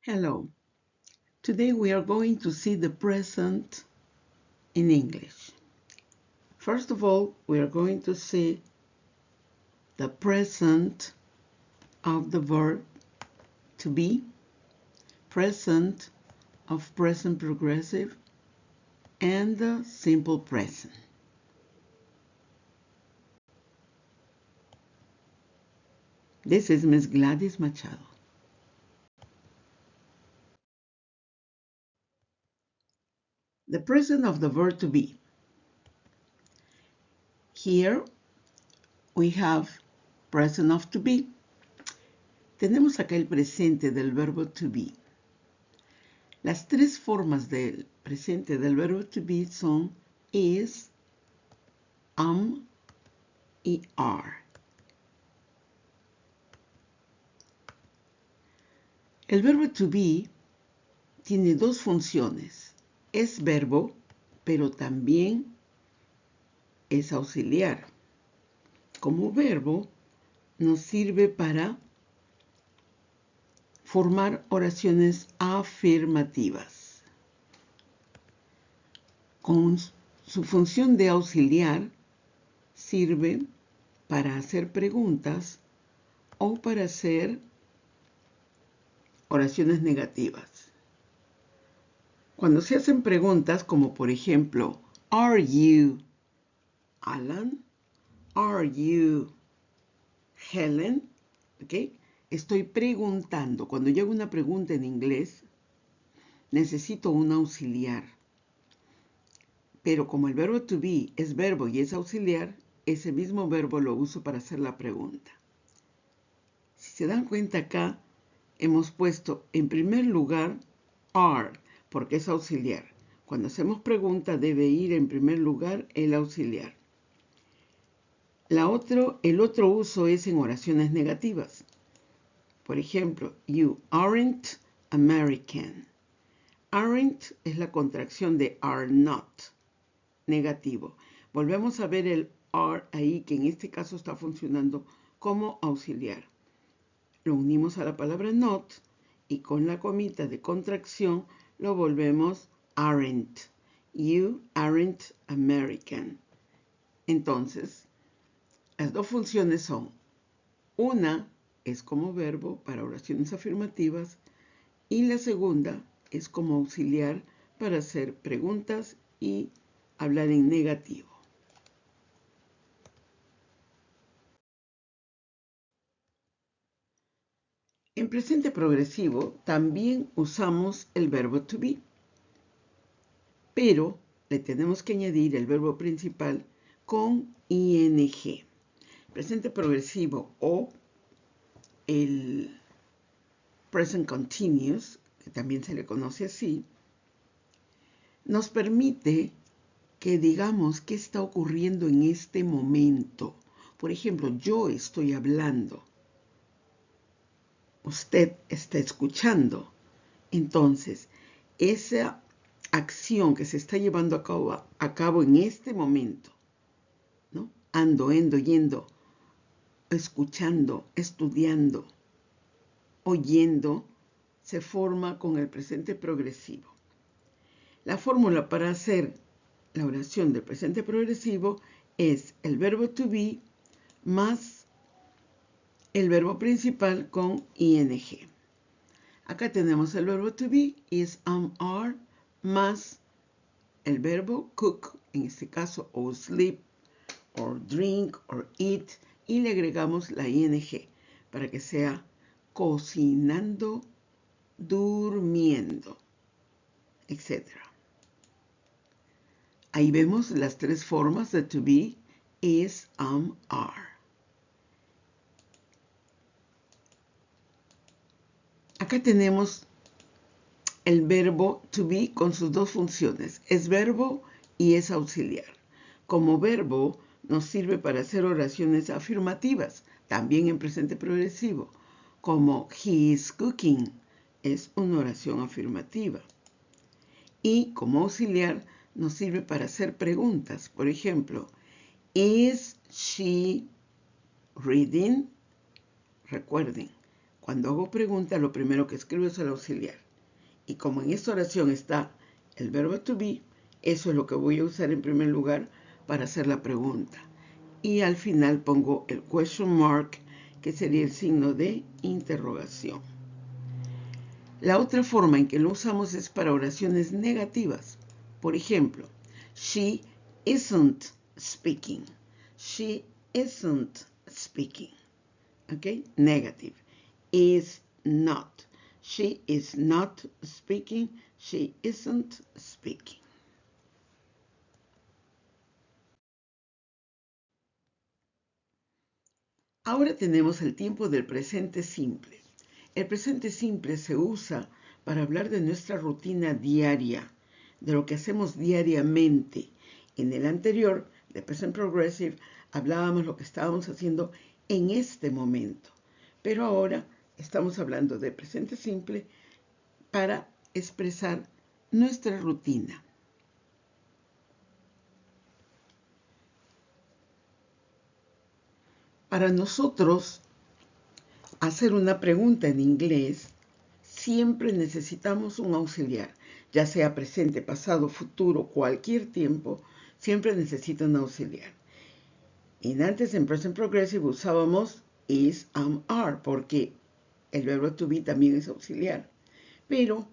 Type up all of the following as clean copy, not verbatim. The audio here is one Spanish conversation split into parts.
Hello. Today we are going to see the present in English. First of all, we are going to see the present of the verb to be, present of present progressive, and the simple present. This is Miss Gladys Machado. The present of the verb to be. Here we have present of to be. Tenemos acá el presente del verbo to be. Las tres formas del presente del verbo to be son is, y are. El verbo to be tiene dos funciones. Es verbo, pero también es auxiliar. Como verbo, nos sirve para formar oraciones afirmativas. Con su función de auxiliar, sirve para hacer preguntas o para hacer oraciones negativas. Cuando se hacen preguntas como por ejemplo, ¿Are you Alan? ¿Are you Helen? ¿Okay? Estoy preguntando. Cuando yo hago una pregunta en inglés, necesito un auxiliar. Pero como el verbo to be es verbo y es auxiliar, ese mismo verbo lo uso para hacer la pregunta. Si se dan cuenta acá, hemos puesto en primer lugar are, porque es auxiliar. Cuando hacemos pregunta debe ir en primer lugar el auxiliar. El otro uso es en oraciones negativas. Por ejemplo, you aren't American. Aren't es la contracción de are not, negativo. Volvemos a ver el are ahí, que en este caso está funcionando como auxiliar. Lo unimos a la palabra not y con la comita de contracción lo volvemos aren't. You aren't American. Entonces, las dos funciones son, una es como verbo para oraciones afirmativas y la segunda es como auxiliar para hacer preguntas y hablar en negativo. En presente progresivo también usamos el verbo to be, pero le tenemos que añadir el verbo principal con ing. Presente progresivo o el present continuous, que también se le conoce así, nos permite que digamos qué está ocurriendo en este momento. Por ejemplo, yo estoy hablando. Usted está escuchando. Entonces, esa acción que se está llevando a cabo en este momento, ¿no? Ando, yendo, escuchando, estudiando, oyendo, se forma con el presente progresivo. La fórmula para hacer la oración del presente progresivo es el verbo to be más el verbo principal con ing. Acá tenemos el verbo to be, is, are, más el verbo cook, en este caso, o sleep, or drink, or eat, y le agregamos la ing para que sea cocinando, durmiendo, etc. Ahí vemos las tres formas de to be, is, are. Acá tenemos el verbo to be con sus dos funciones. Es verbo y es auxiliar. Como verbo nos sirve para hacer oraciones afirmativas, también en presente progresivo, como he is cooking, es una oración afirmativa. Y como auxiliar nos sirve para hacer preguntas. Por ejemplo, is she reading? Recuerden, Cuando hago pregunta, lo primero que escribo es el auxiliar. Y como en esta oración está el verbo to be, eso es lo que voy a usar en primer lugar para hacer la pregunta. Y al final pongo el question mark, que sería el signo de interrogación. La otra forma en que lo usamos es para oraciones negativas. Por ejemplo, she isn't speaking. She isn't speaking. ¿Ok? Negative. Is not. She is not speaking. She isn't speaking. Ahora tenemos el tiempo del presente simple. El presente simple se usa para hablar de nuestra rutina diaria, de lo que hacemos diariamente. En el anterior, de Present Progressive, hablábamos lo que estábamos haciendo en este momento. Pero ahora estamos hablando de presente simple para expresar nuestra rutina. Para nosotros, hacer una pregunta en inglés, siempre necesitamos un auxiliar, ya sea presente, pasado, futuro, cualquier tiempo, siempre necesita un auxiliar. Y antes en Present Progressive usábamos is, am, are, porque el verbo to be también es auxiliar. Pero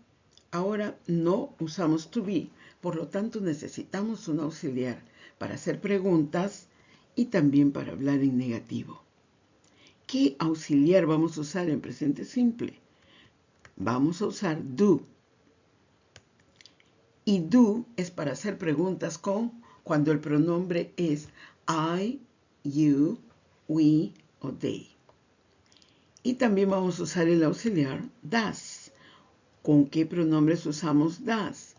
ahora no usamos to be, por lo tanto necesitamos un auxiliar para hacer preguntas y también para hablar en negativo. ¿Qué auxiliar vamos a usar en presente simple? Vamos a usar do. Y do es para hacer preguntas cuando el pronombre es I, you, we o they. Y también vamos a usar el auxiliar does. ¿Con qué pronombres usamos does?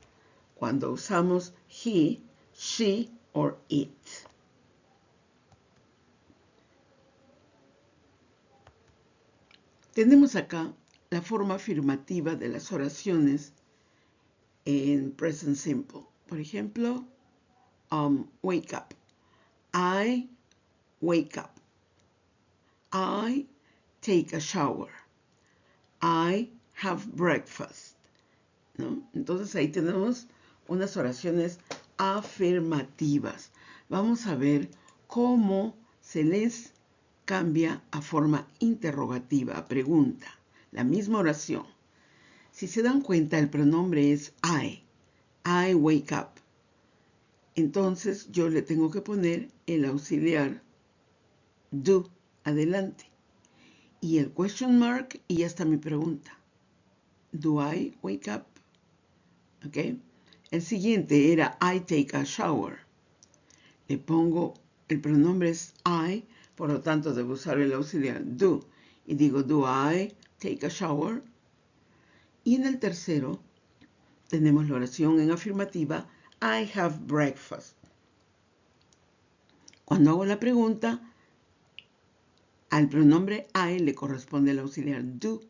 Cuando usamos he, she or it. Tenemos acá la forma afirmativa de las oraciones en present simple. Por ejemplo, wake up. I wake up. I take a shower. I have breakfast. ¿No? Entonces ahí tenemos unas oraciones afirmativas. Vamos a ver cómo se les cambia a forma interrogativa, a pregunta. La misma oración. Si se dan cuenta, el pronombre es I. I wake up. Entonces yo le tengo que poner el auxiliar do adelante. Y el question mark y ya está mi pregunta. Do I wake up? ¿Ok? El siguiente era I take a shower. Le pongo, el pronombre es I, por lo tanto debo usar el auxiliar do. Y digo, do I take a shower? Y en el tercero tenemos la oración en afirmativa, I have breakfast. Cuando hago la pregunta, al pronombre I le corresponde el auxiliar do.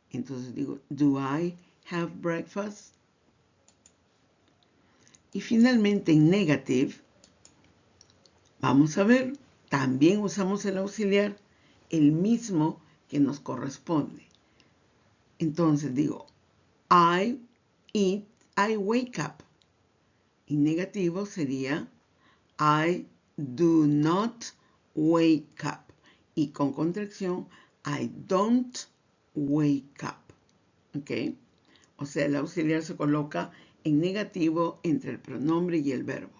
Entonces digo, do I have breakfast? Y finalmente en negative, vamos a ver, también usamos el auxiliar, el mismo que nos corresponde. Entonces digo, I eat, I wake up. En negativo sería, I do not wake up. Y con contracción, I don't wake up. ¿Ok? O sea, el auxiliar se coloca en negativo entre el pronombre y el verbo.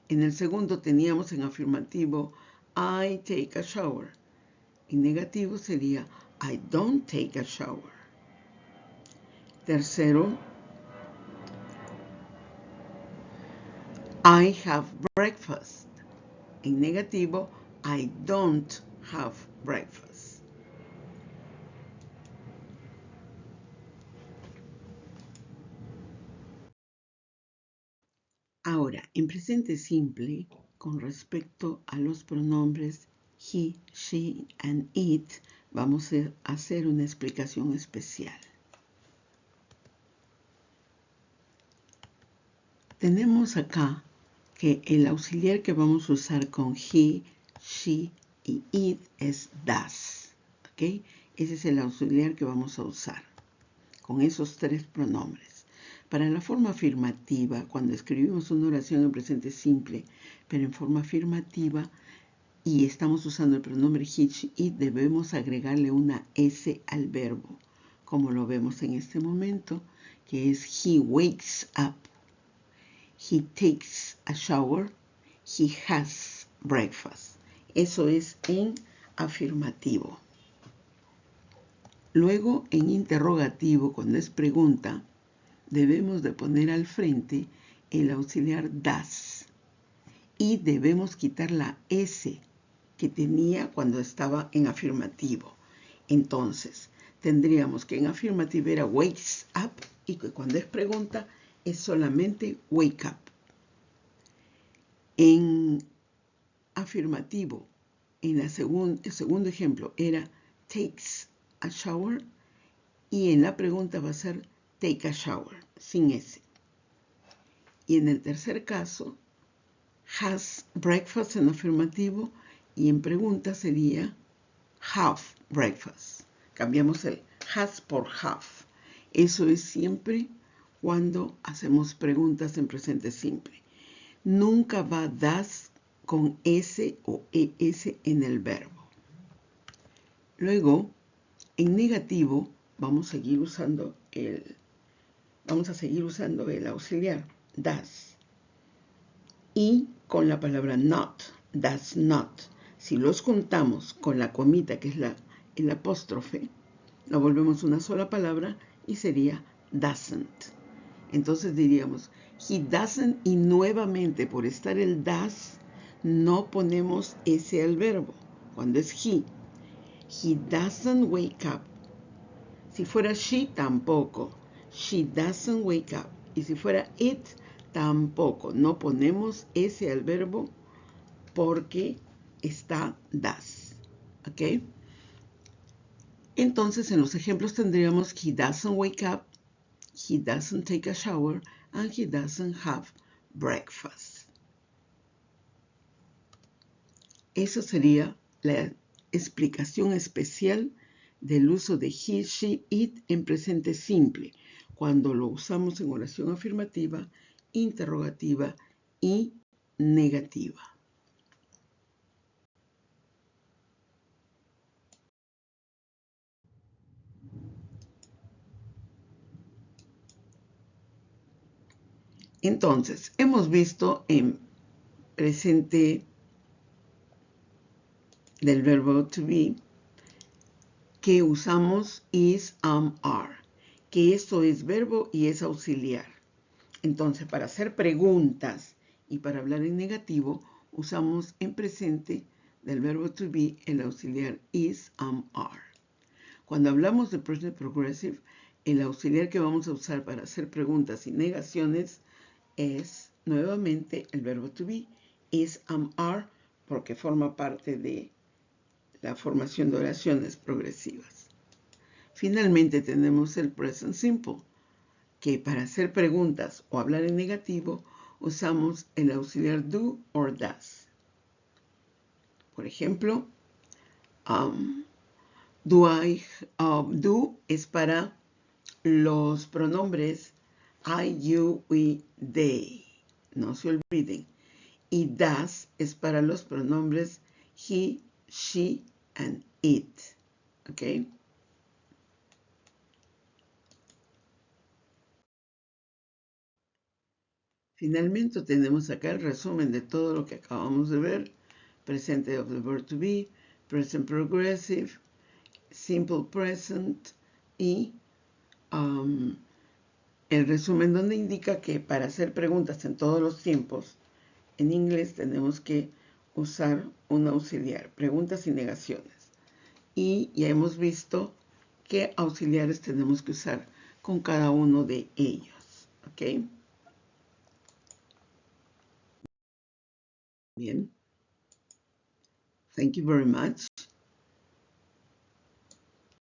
En el segundo teníamos en afirmativo, I take a shower. En negativo sería, I don't take a shower. Tercero, I have breakfast. En negativo, I don't have breakfast. Ahora, en presente simple, con respecto a los pronombres he, she and it, vamos a hacer una explicación especial. Tenemos acá que el auxiliar que vamos a usar con he, she y it es does. ¿Ok? Ese es el auxiliar que vamos a usar, con esos tres pronombres. Para la forma afirmativa, cuando escribimos una oración en presente simple, pero en forma afirmativa, y estamos usando el pronombre he, she, it, debemos agregarle una S al verbo, como lo vemos en este momento, que es he wakes up, he takes a shower, he has breakfast. Eso es en afirmativo. Luego, en interrogativo, cuando es pregunta, debemos de poner al frente el auxiliar does y debemos quitar la S que tenía cuando estaba en afirmativo. Entonces, tendríamos que en afirmativo era wakes up y que cuando es pregunta es solamente wake up. En afirmativo, en el segundo ejemplo era takes a shower y en la pregunta va a ser take a shower, sin S. Y en el tercer caso, has breakfast en afirmativo y en pregunta sería have breakfast. Cambiamos el has por have. Eso es siempre cuando hacemos preguntas en presente simple. Nunca va does con S o ES en el verbo. Luego, en negativo, vamos a seguir usando el auxiliar does. Y con la palabra not, does not. Si los juntamos con la comita, que es el apóstrofe, lo volvemos una sola palabra y sería doesn't. Entonces diríamos, he doesn't, y nuevamente por estar el does, no ponemos S al verbo, cuando es he. He doesn't wake up. Si fuera she, tampoco. She doesn't wake up. Y si fuera it, tampoco. No ponemos S al verbo porque está does. ¿Ok? Entonces, en los ejemplos tendríamos he doesn't wake up, he doesn't take a shower, and he doesn't have breakfast. Esa sería la explicación especial del uso de he, she, it en presente simple, cuando lo usamos en oración afirmativa, interrogativa y negativa. Entonces, hemos visto en presente del verbo to be que usamos is, am, are, que esto es verbo y es auxiliar. Entonces, para hacer preguntas y para hablar en negativo, usamos en presente del verbo to be el auxiliar is, am, are. Cuando hablamos de present progressive, el auxiliar que vamos a usar para hacer preguntas y negaciones es nuevamente el verbo to be, is, am, are, porque forma parte de la formación de oraciones progresivas. Finalmente tenemos el present simple, que para hacer preguntas o hablar en negativo usamos el auxiliar do or does. Por ejemplo, do es para los pronombres I, you, we, they. No se olviden. Y does es para los pronombres he, she, and it. ¿Ok? Finalmente tenemos acá el resumen de todo lo que acabamos de ver. Presente of the verb to be, present progressive, simple present y el resumen donde indica que para hacer preguntas en todos los tiempos, en inglés tenemos que usar un auxiliar, preguntas y negaciones. Y ya hemos visto qué auxiliares tenemos que usar con cada uno de ellos. ¿Ok? Bien. Thank you very much.